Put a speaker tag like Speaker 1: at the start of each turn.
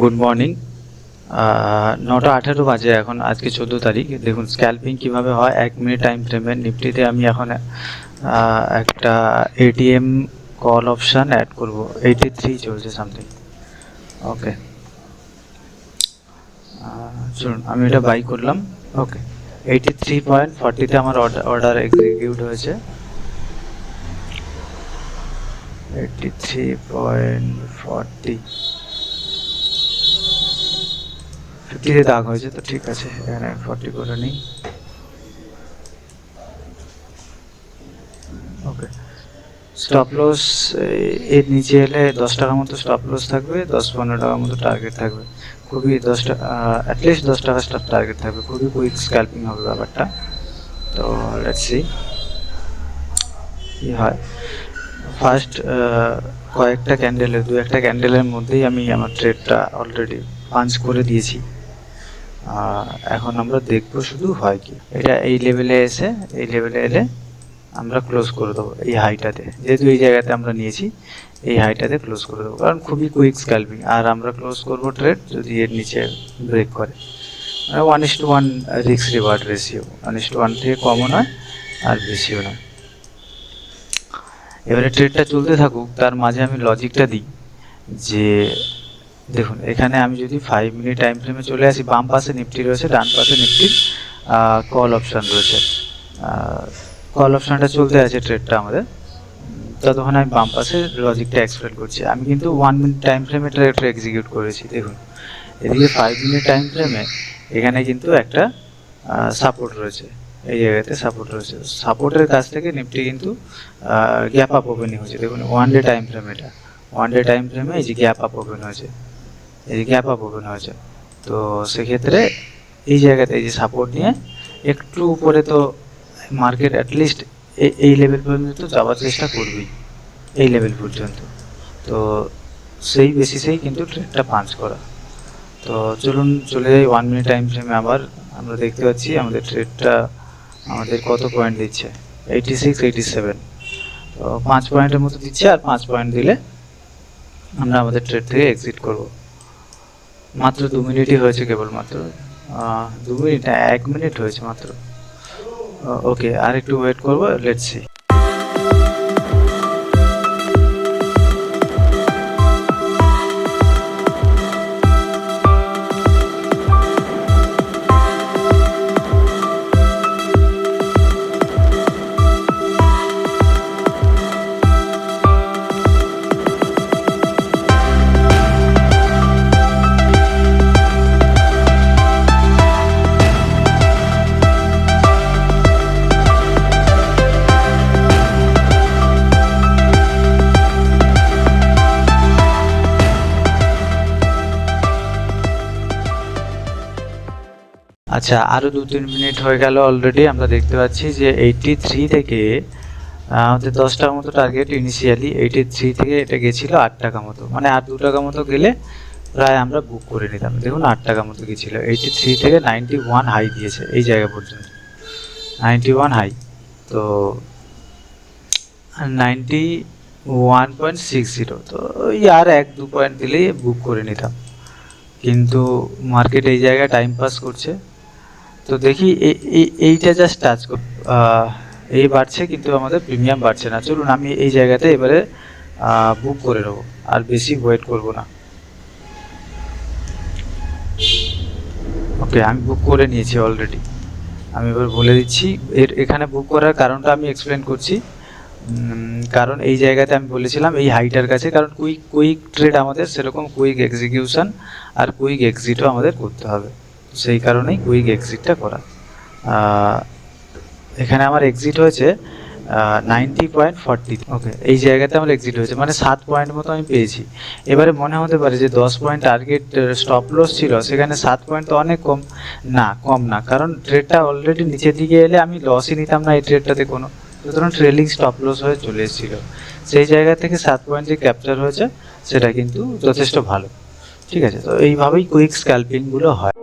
Speaker 1: Good morning. 9:18 বাজে এখন, আজকে 14 তারিখ। দেখুন স্ক্যালপিং কিভাবে হয় 1 মিনিট টাইম ফ্রেমের নিফটিতে। আমি এখন একটা এটিএম কল অপশান অ্যাড করব। 83 চলছে সামথিং। ওকে, চলুন আমি এটা বাই করলাম। ওকে, 83.40-তে আমার অর্ডার এক্সিকিউট হয়েছে। 83.40 50-তে দাগ হয়েছে, তো ঠিক আছে, এখানে 40 করে নিই। ওকে, স্টপ লস এর নিচে এলে 10 টাকার মতো স্টপ লস থাকবে, 10-15 টাকার মতো টার্গেট থাকবে। খুবই 10 টাকা, অ্যাটলিস্ট 10 টাকা স্টপ টার্গেট থাকবে। খুবই কুইক স্ক্যাল্পিং হবে ব্যাপারটা। তো লেটস সি কি হয়। ফার্স্ট কয়েকটা ক্যান্ডেলের, দু একটা ক্যান্ডেলের মধ্যেই আমি আমার ট্রেডটা অলরেডি পাঞ্চ করে দিয়েছি। এখন আমরা দেখবো শুধু হয় কি। এটা এই লেভেলে এলে আমরা ক্লোজ করে দেবো এই হাইটাতে। যেহেতু এই জায়গাতে আমরা নিয়েছি, এই হাইটাতে ক্লোজ করে দেবো, কারণ খুবই কুইক স্ক্যাল্পিং। আর আমরা ক্লোজ করবো ট্রেড যদি এর নিচে ব্রেক করে। 1:1 রিস্ক রিওয়ার্ড রেশিও, 1:1 থেকে কমও নয় আর বেশিও নয়। এবারে ট্রেডটা চলতে থাকুক, তার মাঝে আমি লজিকটা দিই যে দেখুন এখানে আমি যদি 5 মিনিট টাইম ফ্রেমে চলে আসি, বাম পাশে নিফটি রয়েছে, ডান পাশে নিফটির কল অপশান রয়েছে। কল অপশানটা চলতে আছে ট্রেডটা আমাদের, ততক্ষণ আমি বাম পাশে লজিকটা এক্সপ্লেন করছি। আমি কিন্তু 1 মিনিট টাইম ফ্রেমে ট্রেডটা এক্সিকিউট করেছি। দেখুন এদিকে 5 মিনিট টাইম ফ্রেমে এখানে কিন্তু একটা সাপোর্ট রয়েছে, এই জায়গাতে সাপোর্ট রয়েছে। সাপোর্টের কাছ থেকে নিফটি কিন্তু গ্যাপ আপ ওপেনিং হয়েছে। দেখুন 1 ডে টাইম ফ্রেম, এটা 1 ডে টাইম ফ্রেমে এই যে গ্যাপ আপ ওপেন হয়েছে, এই যে গ্যাপ আপ ওপেন হয়েছে। তো সেক্ষেত্রে এই জায়গাতে এই যে সাপোর্ট নিয়ে একটু উপরে, তো মার্কেট অ্যাটলিস্ট এই লেভেল পর্যন্ত যাওয়ার চেষ্টা করবেই, এই লেভেল পর্যন্ত। তো সেই বেসিসেই কিন্তু ট্রেডটা পাঞ্চ করা। তো চলুন চলে যাই 1 মিনিট টাইম ফ্রেমে। আবার আমরা দেখতে পাচ্ছি আমাদের ট্রেডটা আমাদের কত পয়েন্ট দিচ্ছে, 86, 87। তো 5 পয়েন্টের মতো দিচ্ছে, আর 5 পয়েন্ট দিলে আমরা আমাদের ট্রেড থেকে এক্সিট করব। মাত্র 2 মিনিটই হয়েছে, কেবলমাত্র 2 মিনিট, 1 মিনিট হয়েছে মাত্র। ওকে, আর একটু ওয়েট করবো, লেটস সি। আচ্ছা, আরও 2-3 মিনিট হয়ে গেল অলরেডি। আমরা দেখতে পাচ্ছি যে 83 থেকে আমাদের 10 টাকা মতো টার্গেট ইনিশিয়ালি। 83 থেকে এটা গেছিলো 8 টাকা মতো, মানে আর 2 টাকা মতো গেলে প্রায় আমরা বুক করে নিতাম। দেখুন 8 টাকা মতো গেছিলো। 83 থেকে 91 হাই দিয়েছে এই জায়গা পর্যন্ত, 91 হাই। তো 91.60, তো ওই আর 1-2 পয়েন্ট দিলেই বুক করে নিতাম। কিন্তু মার্কেট এই জায়গায় টাইম পাস করছে। তো দেখি এইটা জাস্ট টাচ এই বাড়ছে, কিন্তু আমাদের প্রিমিয়াম বাড়ছে না। চলুন আমি এই জায়গাতে এবারে বুক করে নেবো, আর বেশি ওয়েট করব না। ওকে, আমি বুক করে নিয়েছি অলরেডি। আমি এবার বলে দিচ্ছি এখানে বুক করার কারণটা আমি এক্সপ্লেন করছি। কারণ এই জায়গাতে আমি বলেছিলাম এই হাইটার কাছে, কারণ কুইক ট্রেড আমাদের, সেরকম কুইক এক্সিকিউশন আর কুইক এক্সিটও আমাদের করতে হবে। সেই কারণেই কুইক এক্সিটটা করা। এখানে আমার এক্সিট হয়েছে 90.40। ওকে, এই জায়গাতে আমার এক্সিট হয়েছে, মানে 7 পয়েন্ট মতো আমি পেয়েছি। এবারে মনে হতে পারে যে 10 পয়েন্ট টার্গেট স্টপ লস ছিল, সেখানে 7 পয়েন্ট তো অনেক কম। না, কম না, কারণ ট্রেডটা অলরেডি নিচের দিকে এলে আমি লসই নিতাম না এই ট্রেডটাতে কোনো, সুতরাং ট্রেলিং স্টপ লস হয়ে চলে এসেছিলো। সেই জায়গা থেকে 7 পয়েন্ট যে ক্যাপচার হয়েছে সেটা কিন্তু যথেষ্ট ভালো। ঠিক আছে, তো এইভাবেই কুইক স্ক্যাল্পিংগুলো হয়।